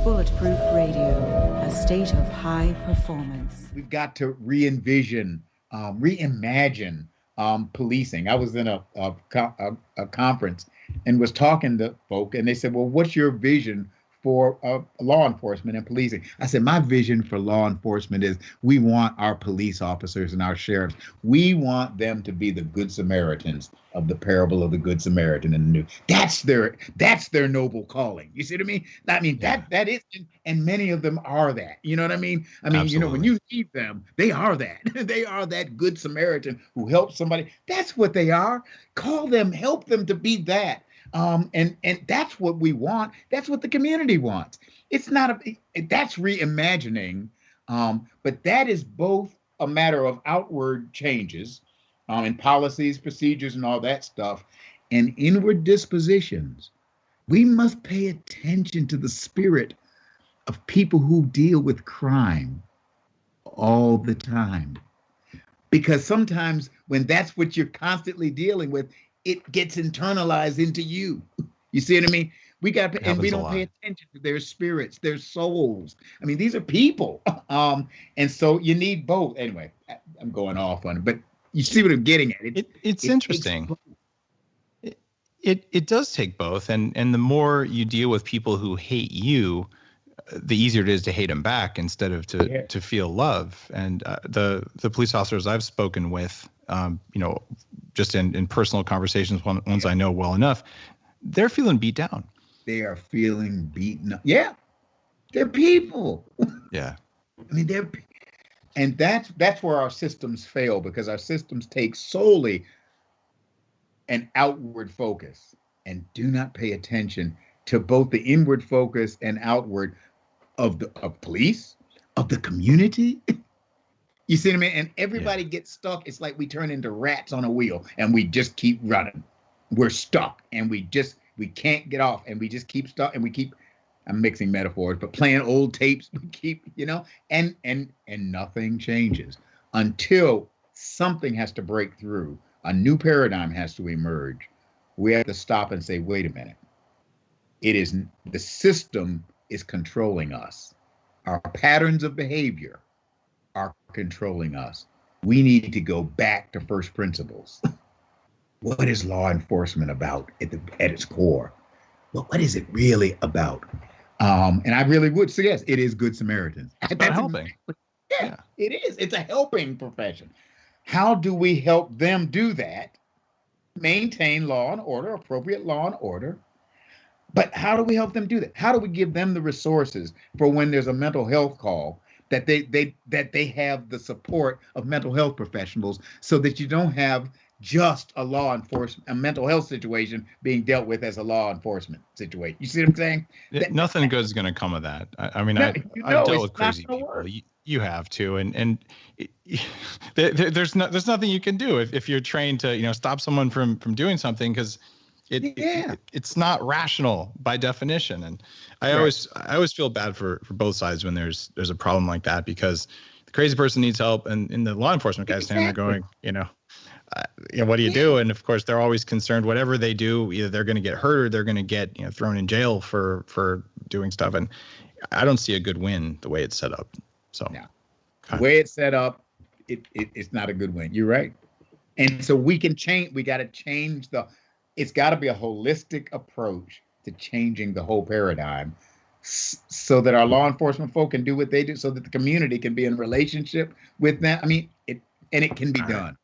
Bulletproof Radio, a state of high performance. We've got to reimagine policing. I was in a conference and was talking to folk, and they said, well, what's your vision for law enforcement and policing? I said, my vision for law enforcement is we want our police officers and our sheriffs, we want them to be the good Samaritans of the parable of the Good Samaritan in the New. That's their noble calling. You see what I mean? That is, and many of them are that. You know what I mean? Absolutely. When you need them, they are that. They are that good Samaritan who helps somebody. That's what they are. Call them, help them to be that. And that's what we want. That's what the community wants. It's not that's reimagining, but that is both a matter of outward changes in policies, procedures, and all that stuff, and inward dispositions. We must pay attention to the spirit of people who deal with crime all the time, because sometimes when that's what you're constantly dealing with, it gets internalized into you. You see what I mean? We don't pay attention to their spirits, their souls. These are people. And so you need both. Anyway, I'm going off on it, but you see what I'm getting at. It's interesting. It does take both. And the more you deal with people who hate you, the easier it is to hate them back instead of to feel love. And the police officers I've spoken with, just in personal conversations, ones I know well enough, they're feeling beat down. They are feeling beaten up. Yeah, they're people. Yeah. And that's where our systems fail, because our systems take solely an outward focus and do not pay attention to both the inward focus and outward of police, of the community. You see what I mean? And everybody gets stuck. It's like we turn into rats on a wheel and we just keep running. We're stuck and we can't get off, and we just keep stuck, and we keep, I'm mixing metaphors, but playing old tapes, we keep, and nothing changes until something has to break through. A new paradigm has to emerge. We have to stop and say, wait a minute. The system is controlling us. Our patterns of behavior are controlling us. We need to go back to first principles. What is law enforcement about at its core? Well, what is it really about? And I really would suggest it is Good Samaritans. That's helping. Yeah, it is. It's a helping profession. How do we help them do that? Maintain law and order, appropriate law and order. But how do we help them do that? How do we give them the resources for when there's a mental health call, that they have the support of mental health professionals, so that you don't have just a mental health situation being dealt with as a law enforcement situation. You see what I'm saying? Nothing good is going to come of that. I've dealt with crazy people. You have to, and there's nothing you can do if you're trained to stop someone from doing something, because it's not rational by definition. And I always feel bad for both sides when there's a problem like that, because the crazy person needs help, and the law enforcement guys stand there going, what do you do? And of course, they're always concerned. Whatever they do, either they're going to get hurt or they're going to get thrown in jail for doing stuff. And I don't see a good win the way it's set up. So the way it's set up, it's not a good win. You're right. And so we can change. We got to change it's got to be a holistic approach to changing the whole paradigm, so that our law enforcement folk can do what they do, so that the community can be in relationship with them. It can be done.